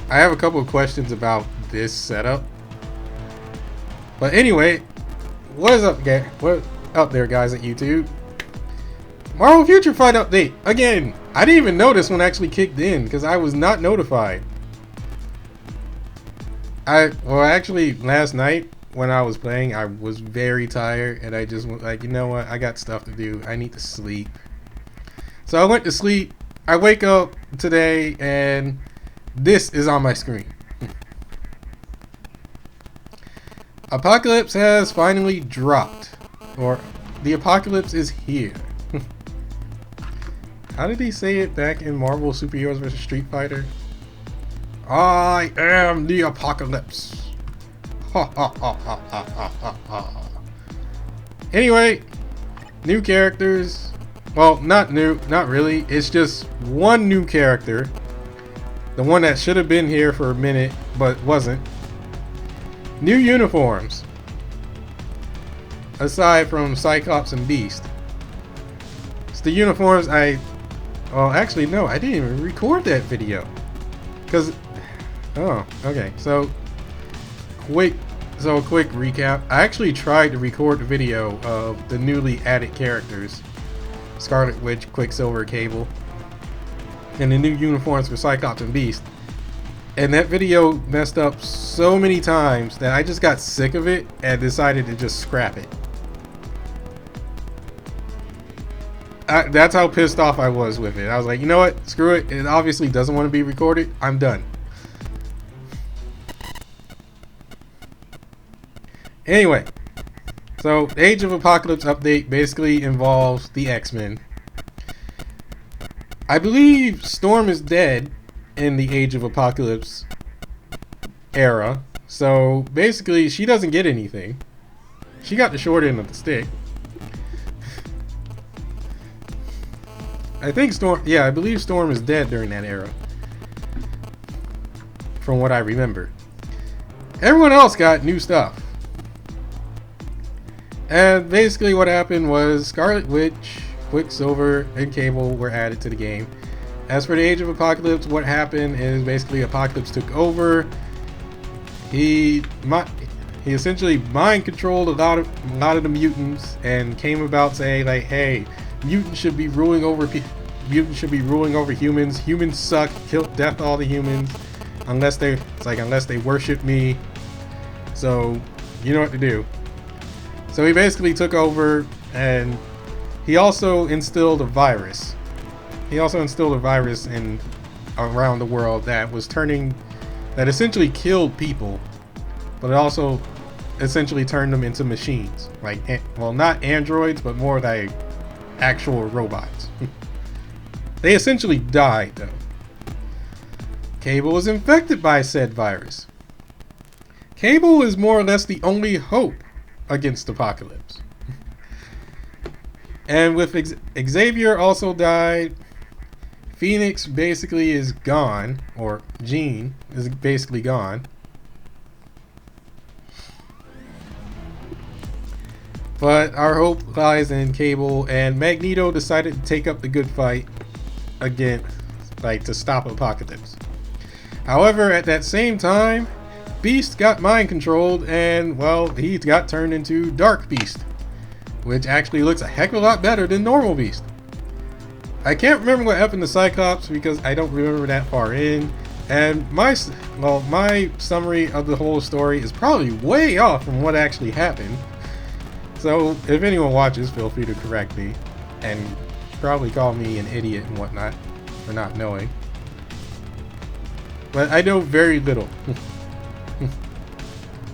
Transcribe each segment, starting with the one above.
I have a couple of questions about this setup. But anyway, what is up, what up there, guys at YouTube? Marvel Future Fight update again. I didn't even know this one actually kicked in because I was not notified. Actually, last night when I was playing, I was very tired and I just went like, you know what? I got stuff to do. I need to sleep. So I went to sleep. I wake up today and this is on my screen. Apocalypse has finally dropped, or the apocalypse is here. How did he say it back in Marvel Superheroes vs. Street Fighter? I am the apocalypse. Ha ha ha ha ha ha ha. Anyway, new characters. Well, not new, not really. It's just one new character. The one that should have been here for a minute, but wasn't. New uniforms. Aside from Cyclops and Beast. It's the uniforms well, actually, no, I didn't even record that video. Because, oh, okay. So, quick recap. I actually tried to record the video of the newly added characters. Scarlet Witch, Quicksilver, Cable. And the new uniforms for Cyclops and Beast. And that video messed up so many times that I just got sick of it and decided to just scrap it. That's how pissed off I was with it. I was like, you know what? Screw it. It obviously doesn't want to be recorded. I'm done. Anyway, so the Age of Apocalypse update basically involves the X-Men. I believe Storm is dead in the Age of Apocalypse era, so basically she doesn't get anything. She got the short end of the stick. I think I believe Storm is dead during that era, from what I remember. Everyone else got new stuff. And basically what happened was Scarlet Witch, Quicksilver, and Cable were added to the game. As for the Age of Apocalypse, what happened is basically Apocalypse took over. He essentially mind controlled a lot of the mutants and came about saying like, hey, mutants should be ruling over humans. Humans suck. Kill death all the humans unless they worship me. So you know what to do. So he basically took over, and he also instilled a virus. He also instilled a virus around the world that essentially killed people, but it also essentially turned them into machines. Like, well, not androids, but more like actual robots. They essentially died, though. Cable was infected by said virus. Cable is more or less the only hope against Apocalypse. And with Xavier also died. Phoenix basically is gone, or Jean is basically gone. But our hope lies in Cable, and Magneto decided to take up the good fight again, like to stop Apocalypse. However, at that same time, Beast got mind controlled, and well, he got turned into Dark Beast, which actually looks a heck of a lot better than normal Beast. I can't remember what happened to Cyclops because I don't remember that far in, and my summary of the whole story is probably way off from what actually happened. So if anyone watches, feel free to correct me and probably call me an idiot and whatnot for not knowing. But I know very little.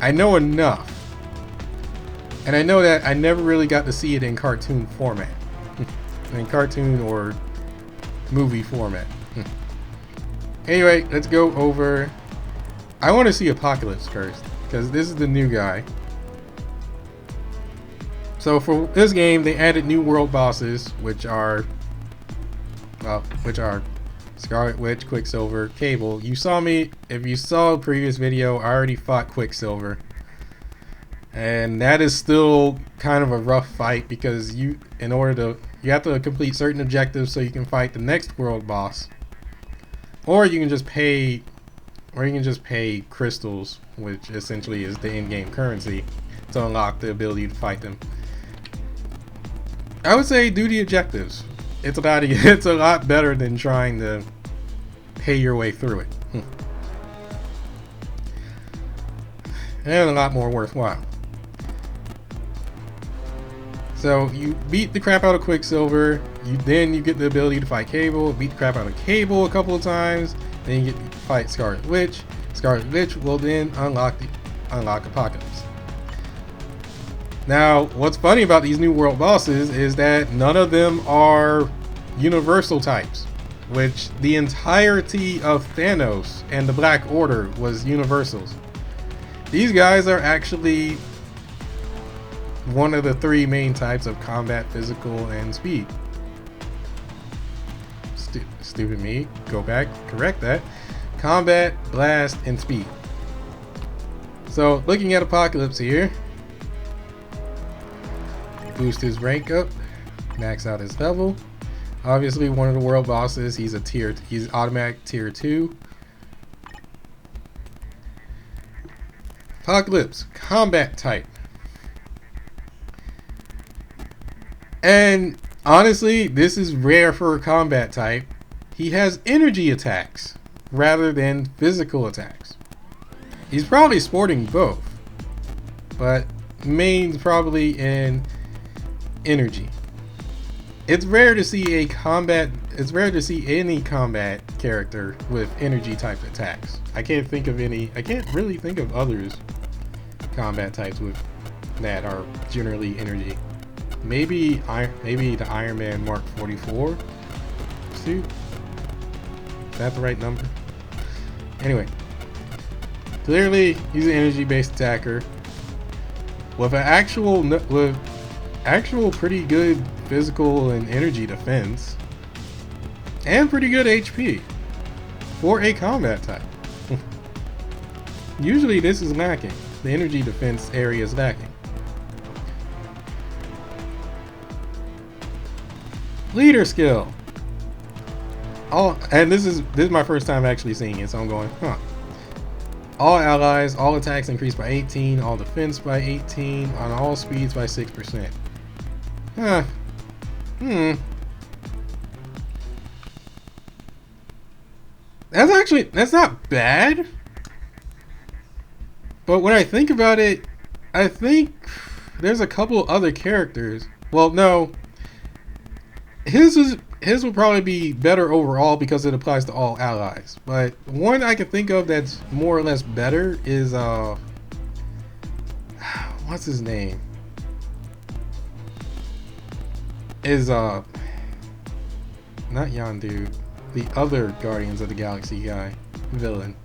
I know enough. And I know that I never really got to see it in cartoon format. In cartoon or movie format. Anyway, let's go over. I want to see Apocalypse first, because this is the new guy. So for this game, they added new world bosses, which are Scarlet Witch, Quicksilver, Cable. You saw me, if you saw a previous video, I already fought Quicksilver. And that is still kind of a rough fight because you have to complete certain objectives so you can fight the next world boss. Or you can just pay or you can just pay crystals, which essentially is the in-game currency, to unlock the ability to fight them. I would say do the objectives. It's a lot better than trying to pay your way through it. And a lot more worthwhile. So you beat the crap out of Quicksilver, then you get the ability to fight Cable, beat the crap out of Cable a couple of times, then you get to fight Scarlet Witch. Scarlet Witch will then unlock Apocalypse. Now, what's funny about these new world bosses is that none of them are universal types, which the entirety of Thanos and the Black Order was universals. These guys are actually one of the three main types of combat, physical, and speed. Stupid me. Go back, correct that. Combat, blast, and speed. So, looking at Apocalypse here, boost his rank up, max out his level. Obviously, one of the world bosses. He's automatic tier 2. Apocalypse, combat type. And honestly, this is rare for a combat type. He has energy attacks rather than physical attacks. He's probably sporting both, but main's probably in energy. It's rare to see any combat character with energy type attacks. I can't really think of others combat types with that are generally energy. Maybe the Iron Man Mark 44 suit. Is that the right number? Anyway, clearly he's an energy-based attacker with actual pretty good physical and energy defense, and pretty good HP for a combat type. Usually this is lacking. The energy defense area is lacking. Leader skill. And this is my first time actually seeing it, so I'm going, huh. All allies, all attacks increase by 18, all defense by 18, on all speeds by 6%. Huh. That's not bad. But when I think about it, I think there's a couple other characters. Well, no. His will probably be better overall because it applies to all allies. But one I can think of that's more or less better is what's his name? Is not Yondu, the other Guardians of the Galaxy guy, villain.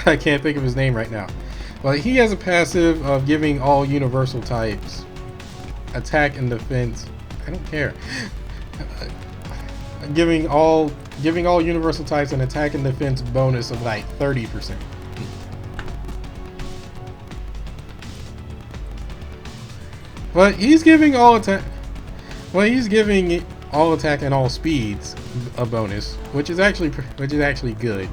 I can't think of his name right now. But he has a passive of giving all universal types attack and defense. I don't care. Giving all universal types an attack and defense bonus of like 30%. But he's giving all attack. Well, he's giving all attack and all speeds a bonus, which is actually good.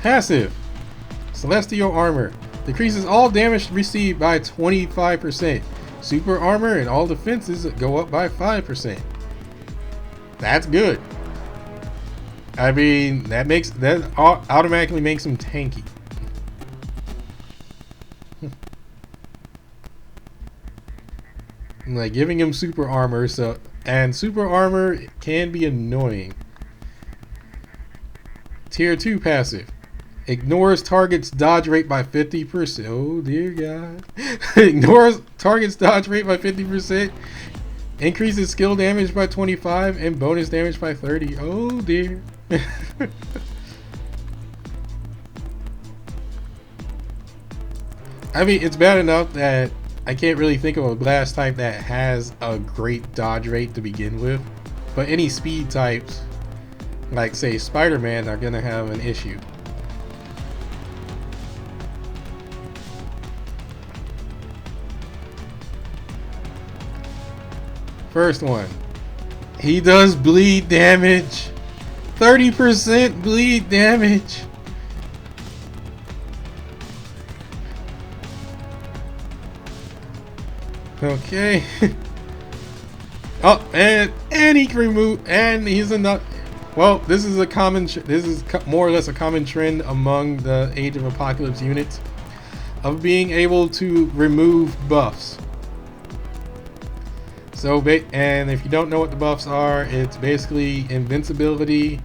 Passive. Celestial Armor. Decreases all damage received by 25%. Super Armor and all defenses go up by 5%. That's good. I mean, that automatically makes him tanky. Like giving him super armor, and super armor can be annoying. Tier 2 passive. Ignores target's dodge rate by 50%. Oh dear God. Ignores target's dodge rate by 50%. Increases skill damage by 25 and bonus damage by 30. Oh dear. I mean, it's bad enough that I can't really think of a blast type that has a great dodge rate to begin with. But any speed types, like say Spider-Man, are gonna have an issue. First one. He does bleed damage. 30% bleed damage. Okay. Oh, and he can remove, and he's enough. Well, this is a common. This is more or less a common trend among the Age of Apocalypse units of being able to remove buffs. So, and if you don't know what the buffs are, it's basically invincibility,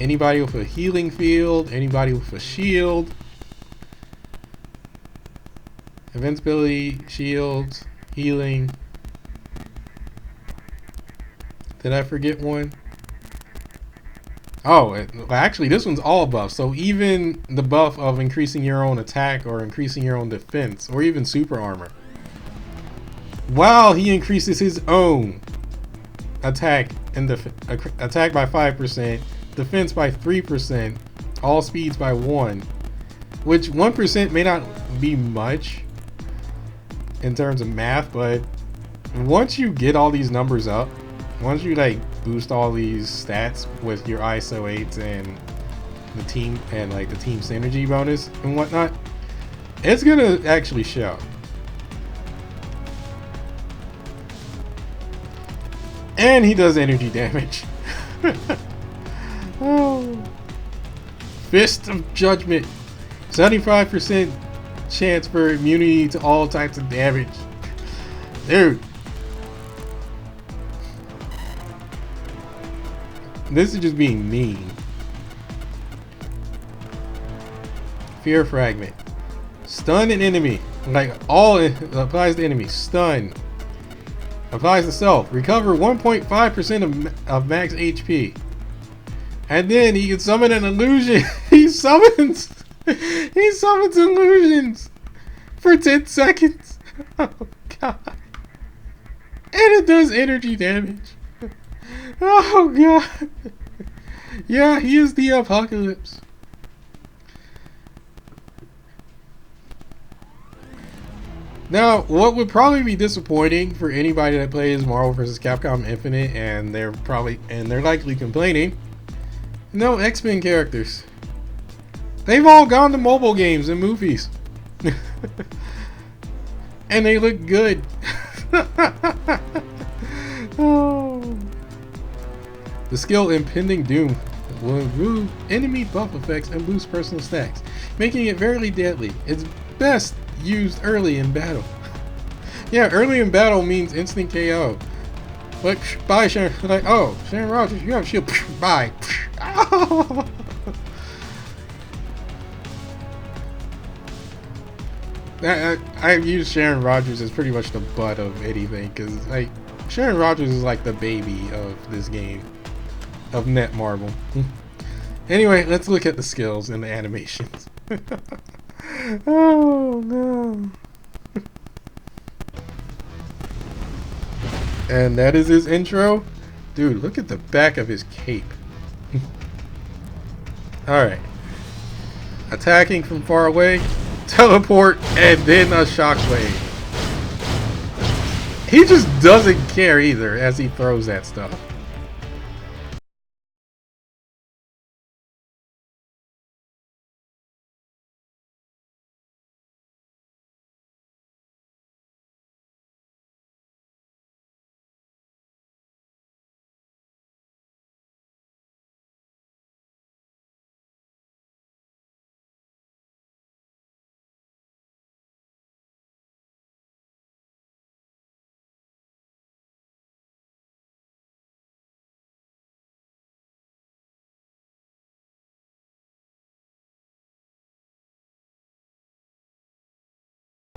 anybody with a healing field, anybody with a shield, invincibility, shields, healing. Did I forget one? Oh, actually, this one's all buffs. So even the buff of increasing your own attack or increasing your own defense or even super armor. While he increases his own attack and attack by 5%, defense by 3%, all speeds by 1, which 1% may not be much in terms of math, but once you get all these numbers up, once you like boost all these stats with your ISO 8s and the team and like the team synergy bonus and whatnot, it's gonna actually show. And he does energy damage. Oh. Fist of Judgment. 75% chance for immunity to all types of damage. Dude. This is just being mean. Fear Fragment. Stun an enemy. Like all applies to enemy. Stun. Applies to self. Recover 1.5% of max HP. And then he can summon an illusion. He summons illusions for 10 seconds. Oh god. And it does energy damage. Oh god. Yeah, he is the apocalypse. Now, what would probably be disappointing for anybody that plays Marvel vs. Capcom Infinite, and they're likely complaining, no X-Men characters. They've all gone to mobile games and movies. And they look good. Oh. The skill Impending Doom will remove enemy buff effects and boost personal stacks, making it very deadly. It's best used early in battle. Yeah, early in battle means instant KO. Like, bye Sharon. Like, oh, Sharon Rogers, you have shield. Bye. Oh. I use Sharon Rogers as pretty much the butt of anything, because like Sharon Rogers is like the baby of this game, of Netmarble. Anyway, let's look at the skills and the animations. Oh no. And that is his intro. Dude, look at the back of his cape. Alright. Attacking from far away, teleport, and then a shockwave. He just doesn't care either as he throws that stuff.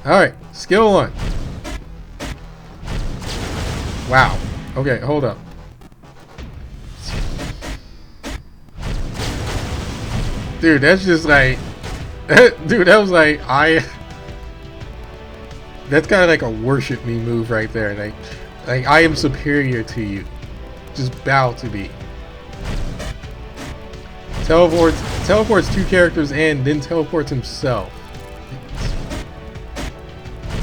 Alright, skill 1. Wow. Okay, hold up. Dude, that's just like... Dude, that was like... That's kind of like a worship me move right there. Like I am superior to you. Just bow to me. Teleports 2 characters and then teleports himself.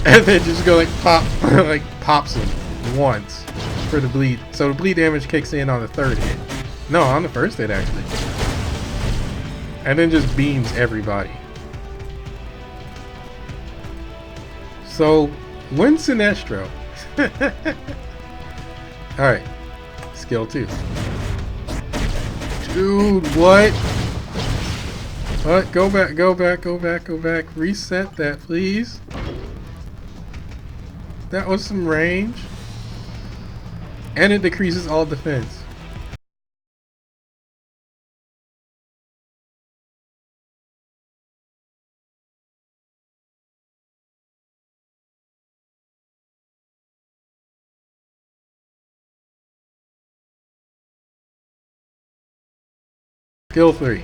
And then just go like pop, like pops him once. for the bleed. So the bleed damage kicks in on the third hit. No, on the first hit actually. And then just beams everybody. So, win Sinestro. Alright. Skill 2. Dude, what? What? Go back, go back, go back, go back. Reset that, please. That was some range. And it decreases all defense. Skill 3.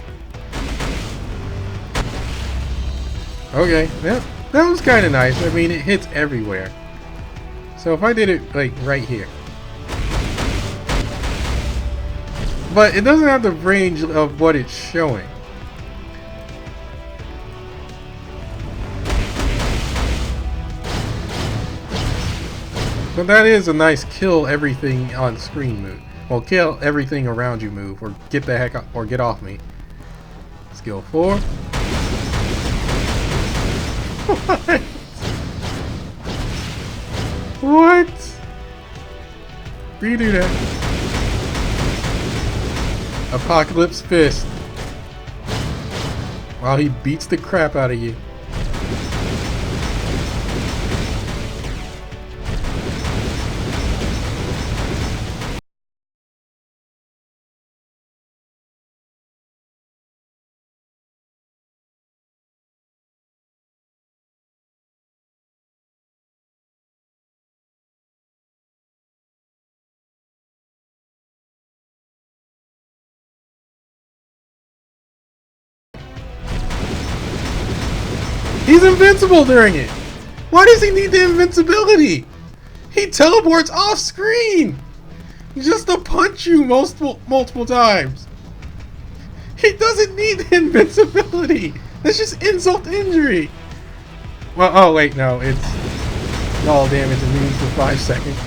Okay, that was kind of nice. I mean, it hits everywhere. So if I did it like right here. But it doesn't have the range of what it's showing. But that is a nice kill everything on screen move. Well, kill everything around you move, or get the heck up, or get off me. Skill 4. What? What? Redo that. Apocalypse Fist. While he beats the crap out of you. He's invincible during it! Why does he need the invincibility? He teleports off screen! Just to punch you multiple times! He doesn't need the invincibility! That's just insult to injury! Well, oh wait, no, it's all damage immune for 5 seconds.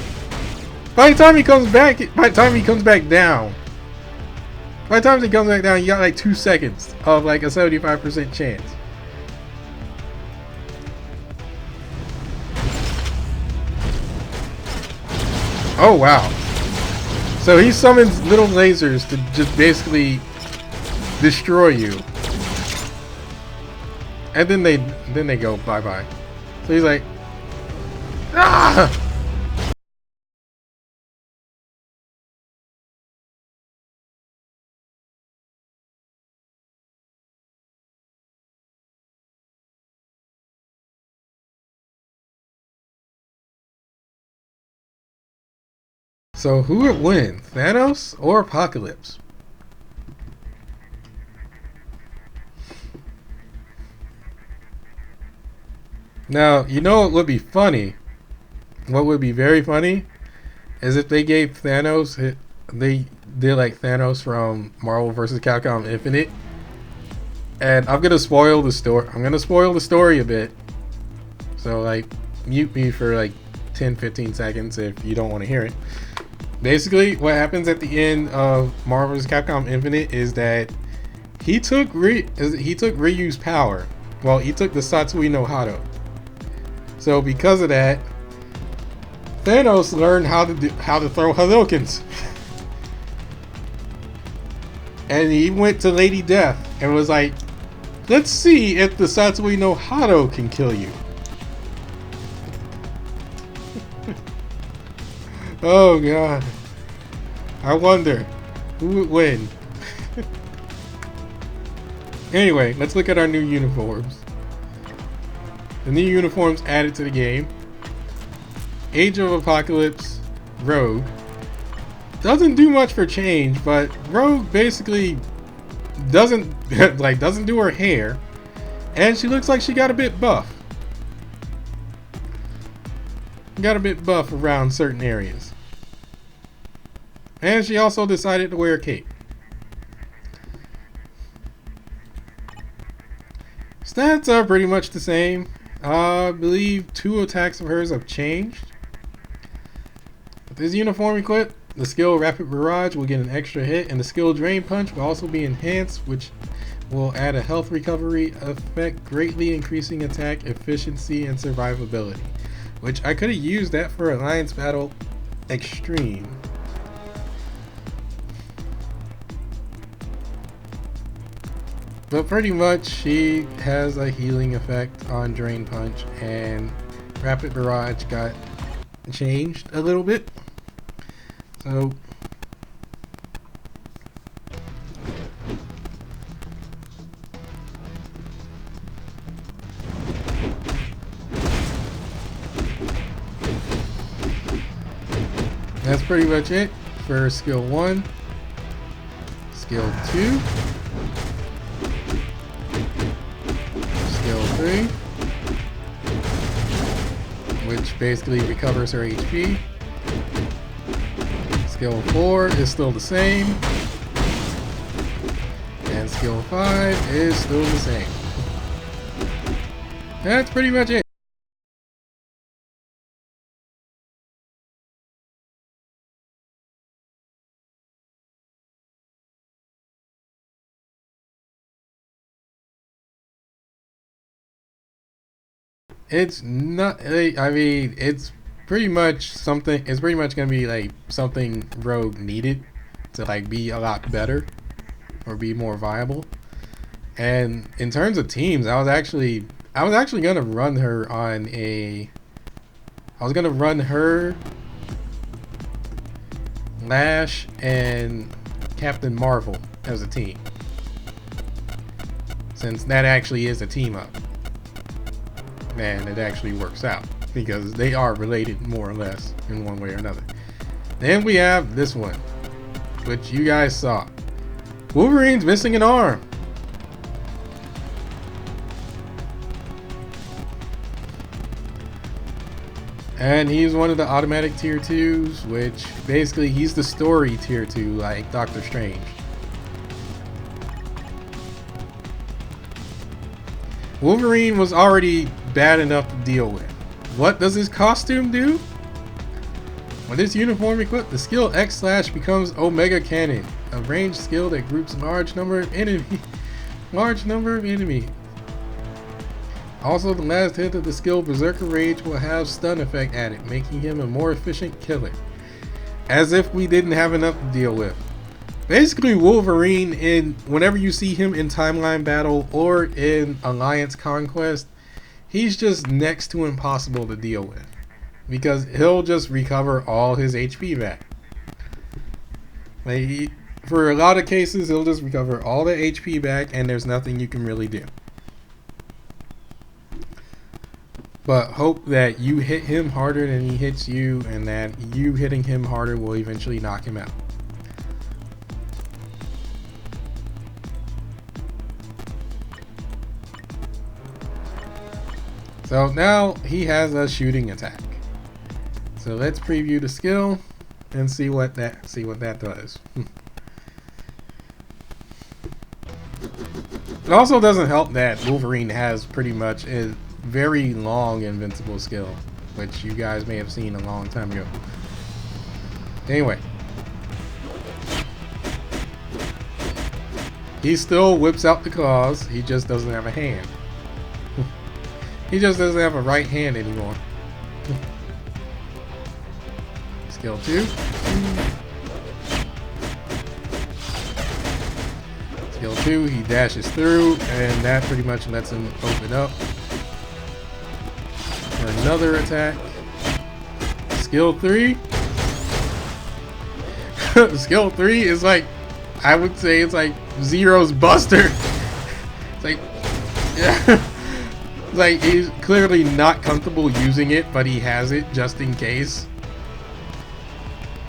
By the time he comes back down, by the time he comes back down, you got like 2 seconds of like a 75% chance. Oh wow. So he summons little lasers to just basically destroy you. And then they go bye-bye. So he's like, ah! So who would win, Thanos or Apocalypse? Now, you know what would be funny? What would be very funny is if they gave Thanos, they did like Thanos from Marvel vs. Capcom Infinite. And I'm gonna spoil the story. I'm gonna spoil the story a bit. So like, mute me for like 10-15 seconds if you don't want to hear it. Basically, what happens at the end of Marvel vs. Capcom Infinite is that he took Ryu's power. Well, he took the Satsui no Hado. So because of that, Thanos learned how to throw Hadoukens. And he went to Lady Death and was like, "Let's see if the Satsui no Hado can kill you." Oh god. I wonder who would win. Anyway, let's look at our new uniforms. The new uniforms added to the game. Age of Apocalypse Rogue. Doesn't do much for change, but Rogue basically doesn't do her hair, and she looks like she got a bit buff. Got a bit buff around certain areas. And she also decided to wear a cape. Stats are pretty much the same. I believe 2 attacks of hers have changed. With this uniform equipped, the skill Rapid Barrage will get an extra hit, and the skill Drain Punch will also be enhanced, which will add a health recovery effect, greatly increasing attack efficiency and survivability. Which I could have used that for Alliance Battle Extreme. But pretty much she has a healing effect on Drain Punch, and Rapid Barrage got changed a little bit. So that's pretty much it for skill 1. Skill 2. Skill 3. Which basically recovers her HP. Skill 4 is still the same. And skill 5 is still the same. That's pretty much it. It's not, I mean, it's pretty much something, it's pretty much going to be like something Rogue needed to like be a lot better or be more viable. And in terms of teams, I was actually going to run her on I was going to run her, Lash, and Captain Marvel as a team, since that actually is a team up. And it actually works out because they are related more or less in one way or another. Then we have this one, which you guys saw. Wolverine's missing an arm. And he's one of the automatic tier 2s, which basically he's the story tier 2 like Doctor Strange. Wolverine was already bad enough to deal with. What does his costume do? With this uniform equipped, the skill X/ becomes Omega Cannon, a ranged skill that groups large number of enemies. Also, the last hit of the skill Berserker Rage will have stun effect added, making him a more efficient killer. As if we didn't have enough to deal with. Basically, Wolverine, whenever you see him in Timeline Battle or in Alliance Conquest, he's just next to impossible to deal with, because he'll just recover all his HP back. Like for a lot of cases, he'll just recover all the HP back, and there's nothing you can really do. But hope that you hit him harder than he hits you, and that you hitting him harder will eventually knock him out. So now he has a shooting attack. So let's preview the skill and see what that does. It also doesn't help that Wolverine has pretty much a very long invincible skill, which you guys may have seen a long time ago. Anyway, he still whips out the claws, he just doesn't have a hand. He just doesn't have a right hand anymore. Skill 2. Skill 2, he dashes through, and that pretty much lets him open up for another attack. Skill 3. Skill 3 is like, I would say it's like Zero's Buster. It's like, yeah. Like, he's clearly not comfortable using it, but he has it just in case.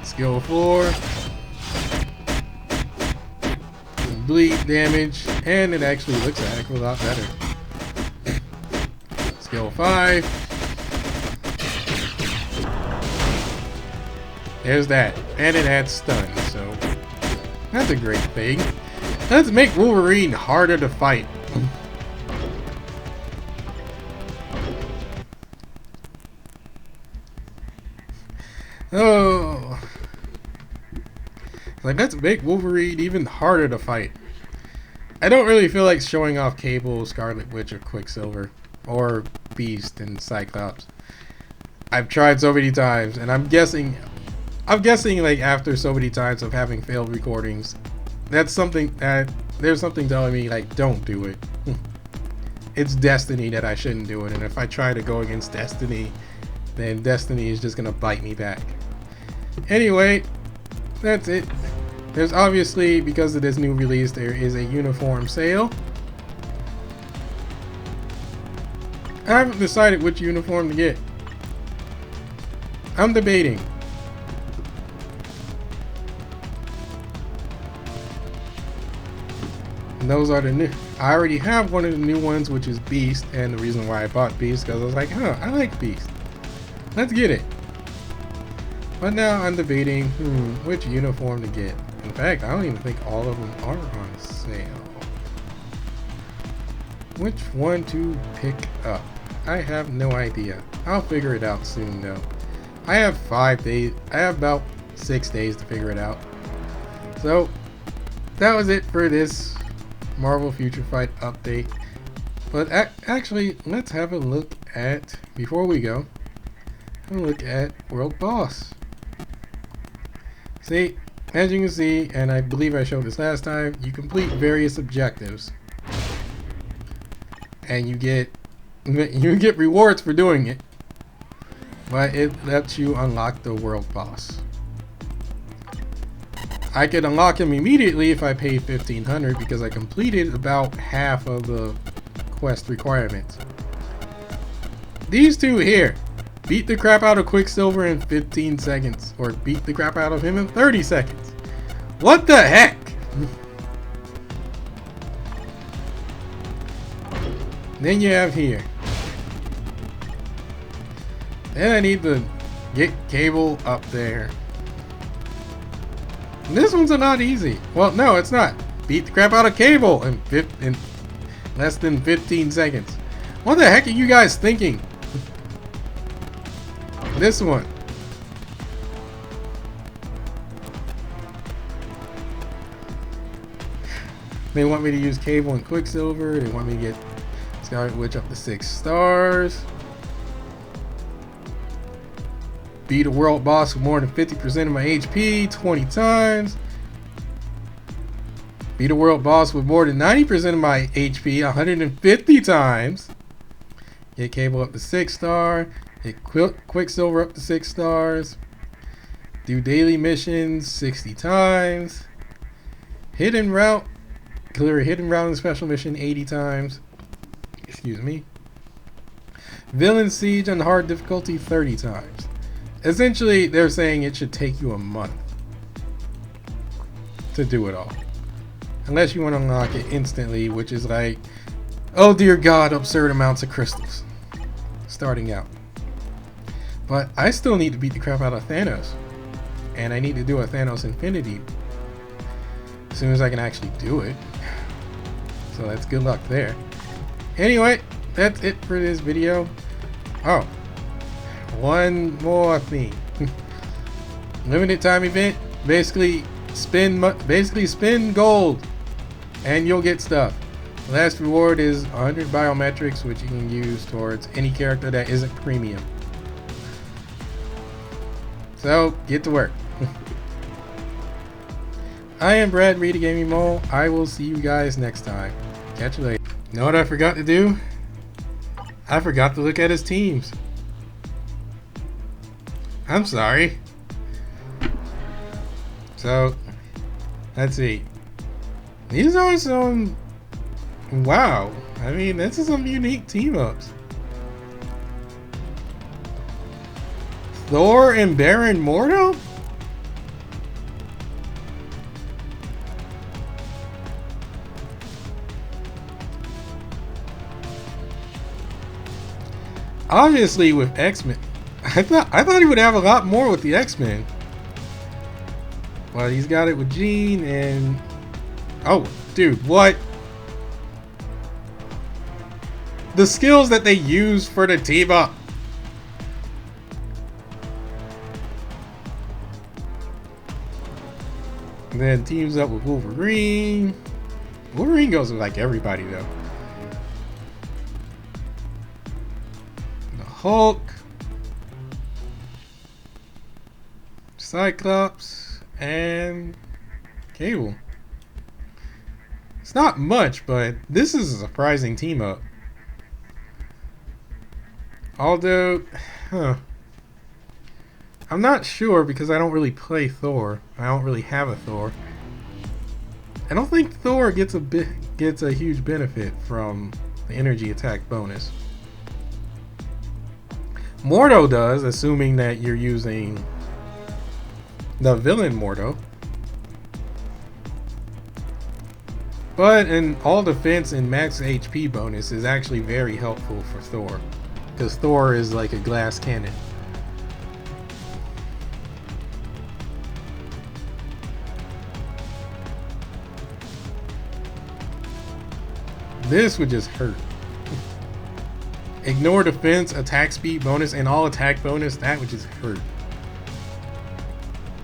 Skill 4. Bleed damage, and it actually looks a heck of a lot better. Skill 5. There's that. And it adds stun, so that's a great thing. Let's make Wolverine harder to fight. Oh, Like, let's make Wolverine even harder to fight. I don't really feel like showing off Cable, Scarlet Witch, or Quicksilver, or Beast and Cyclops. I've tried so many times, and I'm guessing like after so many times of having failed recordings, that's something that there's something telling me like, don't do it. It's Destiny that I shouldn't do it, and if I try to go against Destiny, then Destiny is just gonna bite me back. Anyway, that's it. There's obviously, because of this new release, there is a uniform sale. I haven't decided which uniform to get. I'm debating. And those are the new. I already have one of the new ones, which is Beast, and the reason why I bought Beast because I was like, huh, I like Beast. Let's get it. But now I'm debating which uniform to get. In fact, I don't even think all of them are on sale. Which one to pick up? I have no idea. I'll figure it out soon though. I have 5 days. I have about 6 days to figure it out. So that was it for this Marvel Future Fight update. But actually, let's have a look at, before we go, have a look at World Boss. See, as you can see, and I believe I showed this last time, you complete various objectives. And you get rewards for doing it. But it lets you unlock the World Boss. I could unlock him immediately if I paid $1,500 because I completed about half of the quest requirements. These two here, beat the crap out of Quicksilver in 15 seconds, or beat the crap out of him in 30 seconds. What the heck? Then you have here. Then I need to get Cable up there. This one's not easy. Well, no, it's not. Beat the crap out of Cable in less than 15 seconds. What the heck are you guys thinking? This one. They want me to use Cable and Quicksilver. They want me to get Scarlet Witch up to 6 stars. Beat a world boss with more than 50% of my HP 20 times. Beat a world boss with more than 90% of my HP 150 times. Get Cable up to 6 star. Hit Quicksilver up to 6 stars. Do daily missions 60 times. Hidden route. Clear a hidden route and special mission 80 times. Excuse me. Villain siege on hard difficulty 30 times. Essentially, they're saying it should take you a month to do it all. Unless you want to unlock it instantly, which is like, oh dear God, absurd amounts of crystals. Starting out. But I still need to beat the crap out of Thanos. And I need to do a Thanos Infinity as soon as I can actually do it. So that's good luck there. Anyway, that's it for this video. Oh. One more thing. Limited time event. Basically spin gold and you'll get stuff. Last reward is 100 biometrics, which you can use towards any character that isn't premium. So get to work. I am Brad Reed, Gaming Mole. I will see you guys next time. Catch you later. You know what I forgot to do? I forgot to look at his teams. I'm sorry. So, let's see. These are some... Wow. I mean, this is some unique team-ups. Thor and Baron Mordo? Obviously with X-Men. I thought he would have a lot more with the X-Men. Well, he's got it with Jean and... Oh, dude, what? The skills that they use for the team up. And then teams up with Wolverine. Wolverine goes with like everybody though. The Hulk. Cyclops. And Cable. It's not much, but this is a surprising team up. Although, I'm not sure because I don't really play Thor. I don't really have a Thor. I don't think Thor gets a huge benefit from the energy attack bonus. Mordo does, assuming that you're using the villain Mordo. But an all defense and max HP bonus is actually very helpful for Thor, because Thor is like a glass cannon. This would just hurt. Ignore defense, attack speed bonus, and all attack bonus. That would just hurt.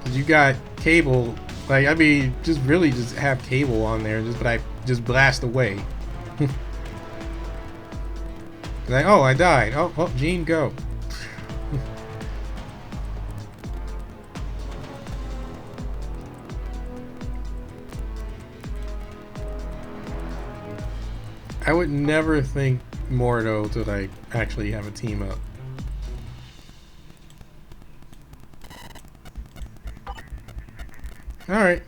Cause you got Cable. Like, I mean, just really just have Cable on there, just blast away. Like, oh, I died. Oh, well, Jean, go. I would never think Mordo to like actually have a team up. All right.